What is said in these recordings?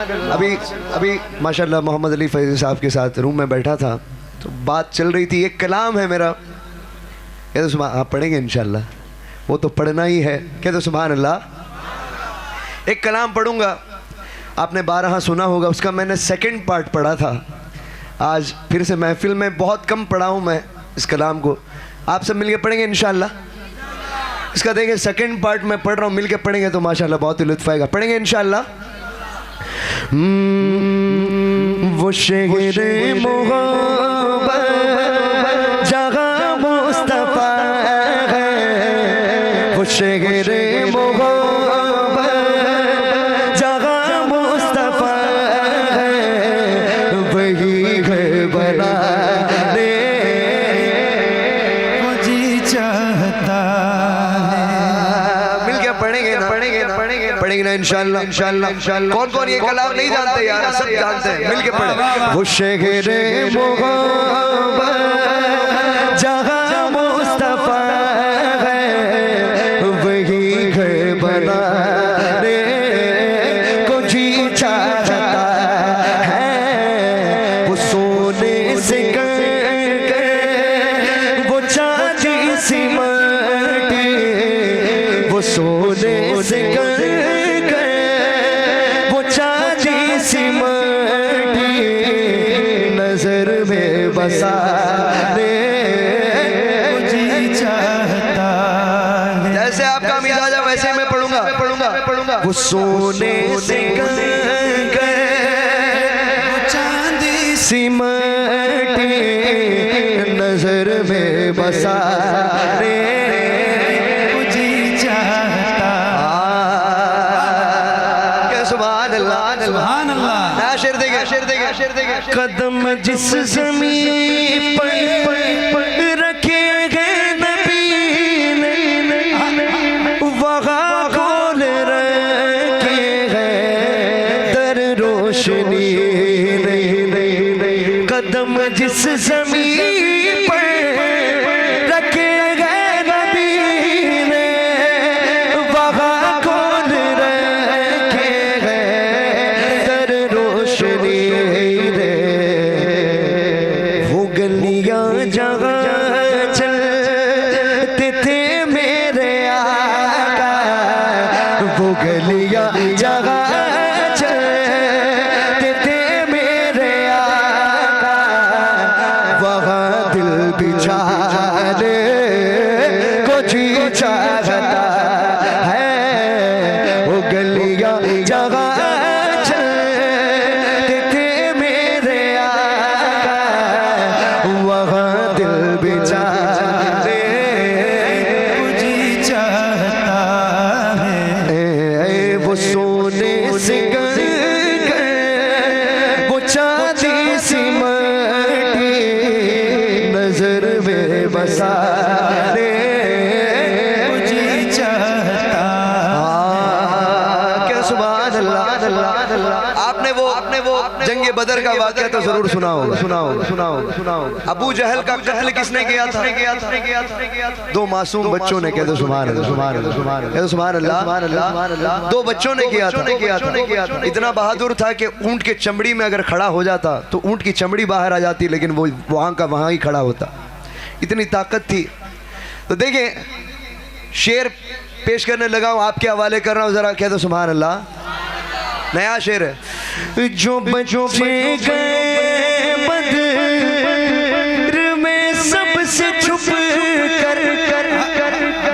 अभी अभी माशाल्लाह मोहम्मद अली फैज़ी साहब के साथ रूम में बैठा था तो बात चल रही थी। एक कलाम है मेरा, क्या तो सुभान आप पढ़ेंगे इंशाल्लाह, वो तो पढ़ना ही है, क्या तो सुभान अल्लाह। एक कलाम पढ़ूंगा, आपने 12 सुना होगा, उसका मैंने सेकंड पार्ट पढ़ा था। आज फिर से महफिल में बहुत कम पढ़ा हूँ मैं इस कलाम को, आप सब मिलके पढ़ेंगे इंशाल्लाह। इसका देखिए सेकंड पार्ट मैं पढ़ रहा हूँ, मिलके पढ़ेंगे तो माशाल्लाह बहुत ही लुत्फ़ आएगा। पढ़ेंगे इंशाल्लाह। वो शेरे मोहब्बत जगह मुस्तफा है, वो शेरे मोहब्बत जगह मुस्तफा है, वही घर बनाने मुझे चाहता है। मिलके पढ़ेंगे ना, पढ़ेंगे ना इंशाल्लाह इंशाल्लाह इंशाल्लाह। कौन कौन ये कलाम नहीं जानते यार, सब जानते हैं, मिलके पढ़े। वो शेरे मोहब्बत जहाँ मुस्तफा है, वही घर बनाने को जी चाहता है। वो सोने से कर वो चांदी सी माटी, वो सोने से कर बसाने मुझे चाहता है। जैसे आपका मिजाज है वैसे मैं पढ़ूंगा। वो सोने से चांदी सी माटी नजर में बसाने मुझे चाहता। क्या सुभान अल्लाह, सुभान अल्लाह। शेर देगा। कदम जिस ज़मीन पर रखे गए नबी ने, वहाँ खोल रखे हैं दर रोशनी नहीं। कदम जिस ज़मीन पर रखे गए नबी ने, वहाँ खोल रखे हैं दर रोशनी। जगह चलते थे मेरे आका, वो गलियां जगह चलते थे मेरे आका, वहाँ दिल बिछाने को जी चाहता है। वो गलियां जगह चलते थे मेरे आका, वहाँ दिल बेचारे मुझे चाहता है। वो सोने से वो चांदी सी माटी नजर में बसाने मुझे चाहता। क्या सुभान अल्लाह। आपने वो जंगे बदर का वाक़या तो जरूर सुना होगा। अबू जहल का कत्ल किसने किया था? 2 मासूम बच्चों ने। कहते सुभान अल्लाह। 2 बच्चों ने किया था। इतना बहादुर था कि ऊंट के चमड़ी में अगर खड़ा हो जाता तो ऊंट की चमड़ी बाहर आ जाती, लेकिन वो वहां का वहां ही खड़ा होता, इतनी ताकत थी। तो देखें, शेर पेश करने लगा हूं, आपके हवाले कर रहा हूं, जरा कहते सुभान अल्लाह। नया शेर है। जो बचे गए बदर में सबसे छुप कर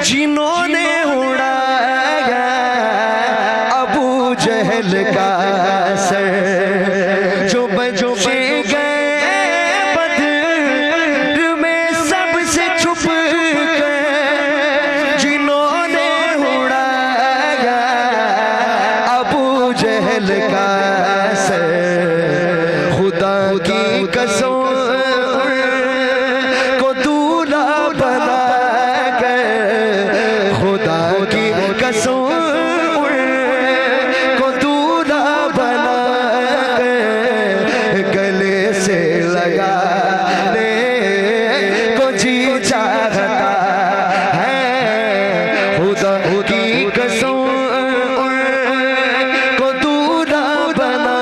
जिन्होंने उड़ाया अबू जहल का सर। जो बचे गए बदर में सबसे छुप कर जिन्होंने उड़ाया अबू जहल का खुदा की कसम को दूल्हा बना कर, खुदा की कसम को दूल्हा बना कर, गले से लगाने को जी चाहता है। खुदा की कसम को दूल्हा बना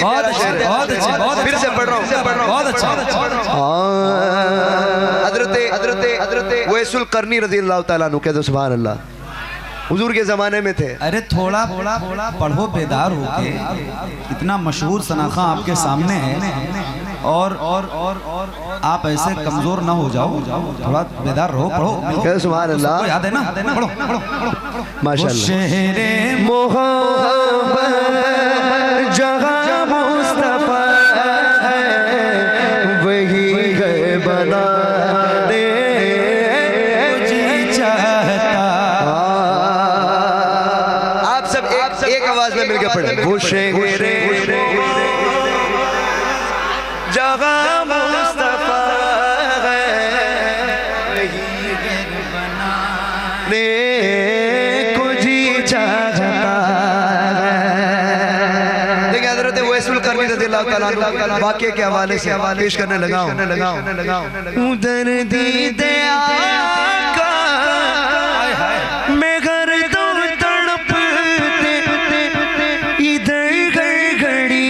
ही बहुत प्यारा शेर है। बहुत अच्छे, बहुत फिर से पढ़ रहा हूँ बहुत अच्छा। हजरत वैसुल करनी रज़ी अल्लाह ताला अन्हु, कह दो सुभान अल्लाह, हुजूर के ज़माने में थे। अरे थोड़ा पढ़ो बेदार होके, इतना मशहूर सनाखा आपके सामने है और आप ऐसे कमजोर ना हो जाओ, थोड़ा बेदार रहो, पढ़ो। कह दो सुभान अल्लाह, सबको याद है ना? पढ़ो माशाअल्लाह। शेरे मोहब्बत जहाँ मुस्तफा है वही घर बनाने जी चाहता। आप सब एक आवाज में मिलकर पढ़े। वो शेरे जहाँ मुस्तफा है वही घर बनाने को जी चाहता है। देखिए हज़रत वैसुल करनी रज़ियल्लाहु ताला अन्हु वाक़े के हवाले से पेश करने लगा हूँ। उधर दीदे आका मैं घर दो तड़पते, इधर घड़ी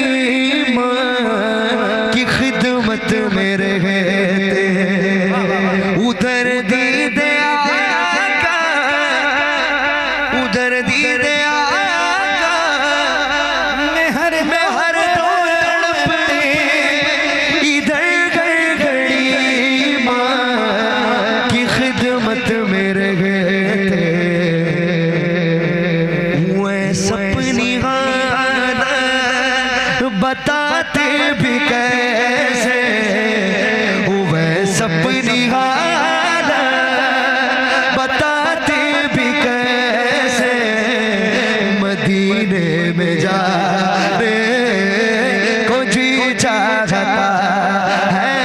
माँ की खिदमत में रहते। उधर दीदे आका, उधर दीदे आका मैं हर दो तड़पते, इधर घड़ी माँ की खिदमत में रहते। वो सपनी हालत बताते भी कैसे, वो सपनी हालत बताते भी कैसे, मदीने में जाने को जी चाहता है।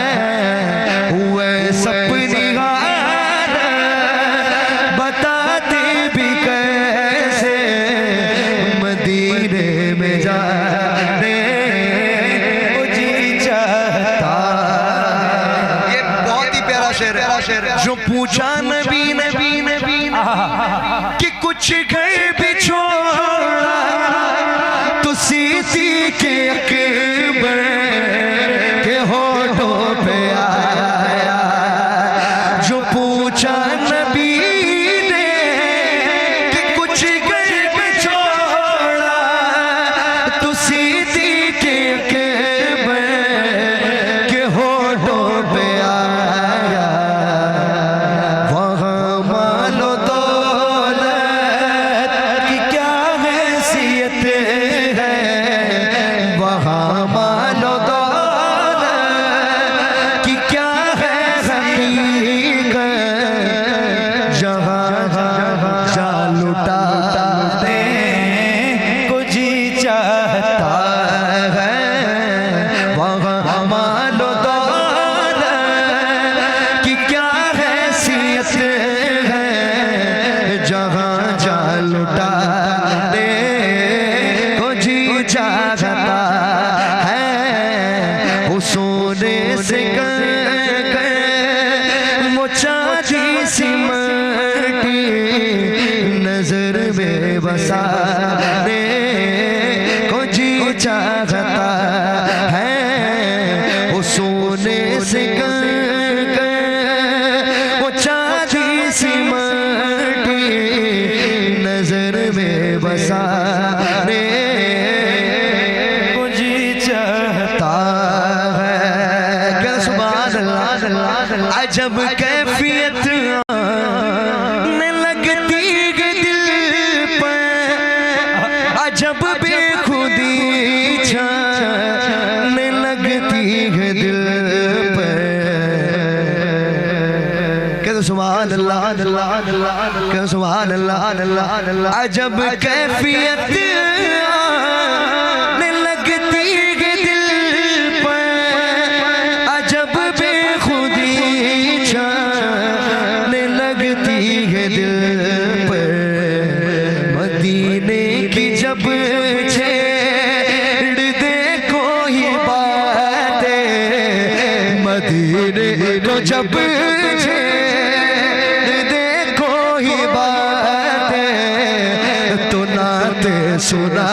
वो सपनी हालत बताते भी कैसे, मदीने में जाने को जी चाहता। ये बहुत ही प्यारा शेर है। जो पूछा नबी कि कुछ घर भी छोड़ा तो सीती के अकबर के होठों पे आया। जो पूछा नबी ने कि कुछ घर भी छोड़ा तो सीती के अकबर के होठों पे आया। वहाँ मालो दौलत की क्या हैसियत है, वहाँ मालो दौलत की क्या है हकीकत, जहाँ जा लुटाते को जी चाहता है। वहाँ मालो दौलत की क्या हैसियत है, जहाँ जा लुटाने को जी चाहता है। वो सोने से कर वो चांदी सी माटी नजर में बसाने को जी चाहता है। वो सोने से कर वो चांदी सी माटी नजर में बसाने को जी चाहता है। क्या सुभान अल्लाह। अजब कैफियत आने लगती है दिल पर, अजब बेखुदी छाने लगती है दिल पर। कह दो सुभान अल्लाह, कह दो सुभान अल्लाह। अजब कैफियत आने लगती है दिल पर, अजब बेखुदी छाने लगती है दिल पर। मदीने की जब छेड़ दे कोई बातें, मदीने को जब छेड़ दे कोई बातें, तो नाते सुना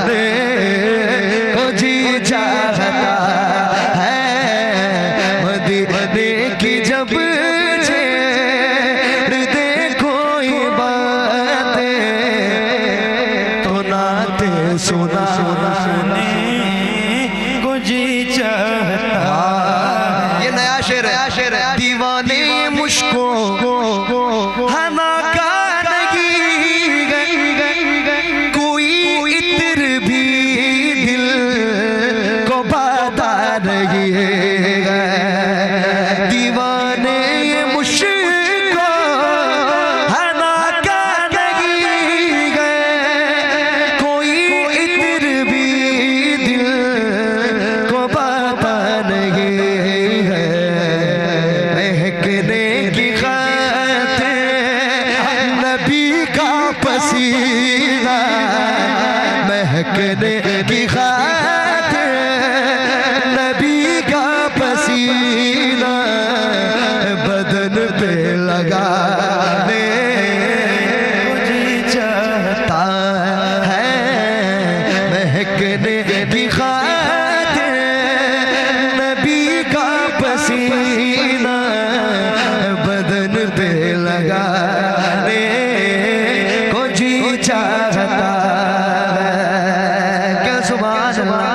रे को जी चाहता। ये नया शेर है, दीवाने मुझको हना का नहीं कोई इत्र भी दिल को पता नहीं है। दीवाने मुझको हना का नहीं कोई इत्र भी दिल को पता नहीं है। महकने की खातिर नबी का पसीना, महकने की खातिर नबी का पसीना बदन पे लगाने मुझे चाहता है। महकने की खातिर नबी का पसीना बदन पे लगाने को जी चाहता है। क्या सुभान अल्लाह।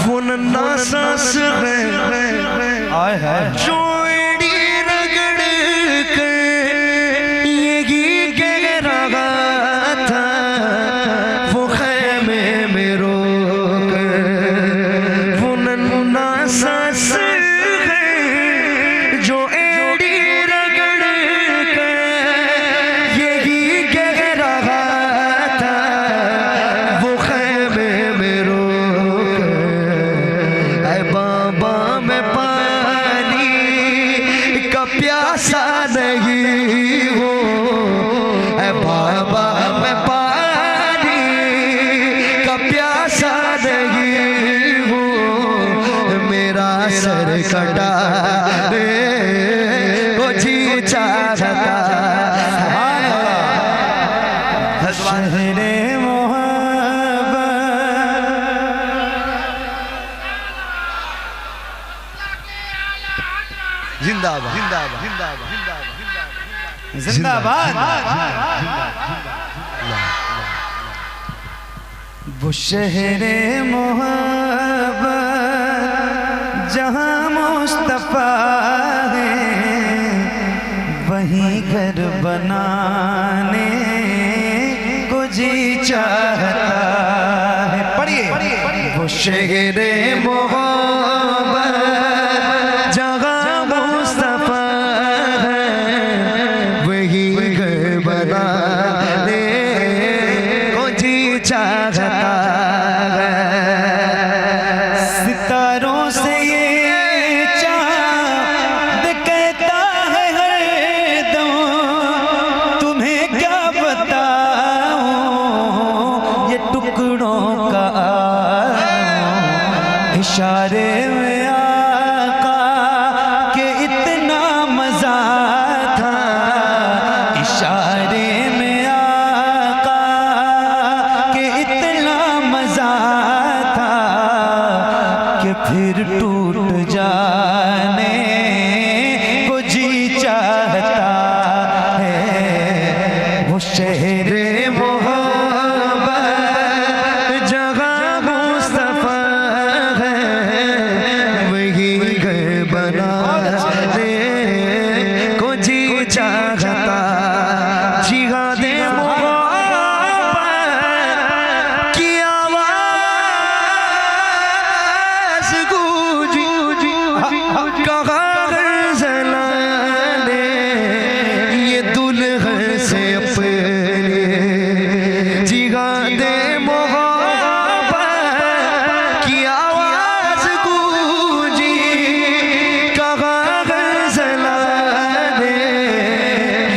वो नन्हा सांस है आए है जोड़ी रगड़ कर यही कह रहा था वो खैमे में रोकर। वो नन्हा सांस है जो एड़ी रगड़ कर यही कह रहा था वो खैमे में रोकर। ऐ बाबा मैं पानी का प्यासा नहीं हूँ, ऐ बाबा मैं पानी का प्यासा नहीं हूँ। मेरा सर कटा को जी चाहता है। शहरे जिंदाबाद जिंदाबाद जिंदाबाद वो शहरे मोहब्बत जहाँ मुस्तफा है वहीं घर बनाने को जी चाहता है। पढ़िए वो शहरे मोहब्बत जहाँ मुस्तफा है वही घर बनाने को जी चाहता है। सितारों से ये चाँद कहता है हरदम तुम्हें क्या बताऊं ये टुकड़ों का इशारे में आका के इतना मजा था। इशारे में आका के इतना मजा था कि फिर टूट जाने को जी चाहता है। वो शहरे मोहब्बत जहाँ मुस्तफा है वही घर बनाने को जी चाहता। जिहादे मोहब्बत की आवाज़ गूंजी कहा ज़लाने ये दुल्हन से अपने। जिहादे मोहब्बत की आवाज़ गूंजी कहा ज़लाने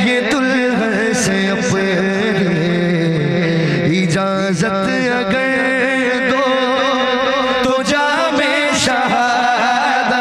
ये दुल्हन से अपने। इजाज़त अगर दो तो जामे शहादत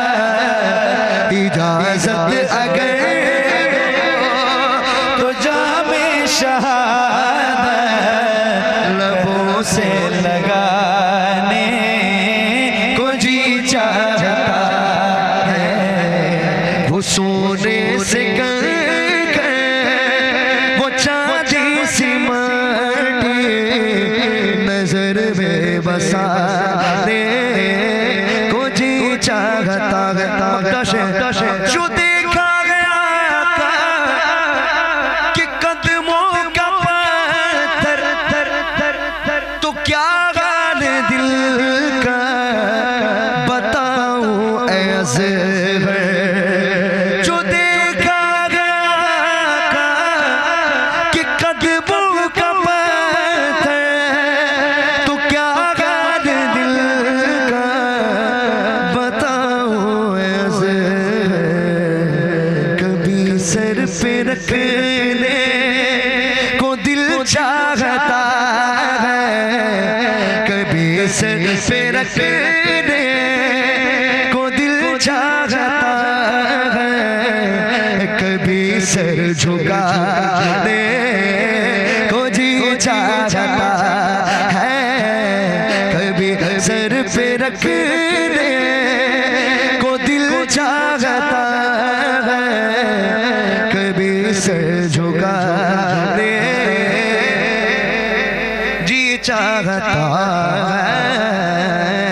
पे रखने को दिल चाहता है, कभी सर पे रखने को दिल चाहता है, कभी सर झुकाने को जी चाहता है, कभी सर पे रखने को दिल चाहता है, कभी सर झुकाने जी चाहता है।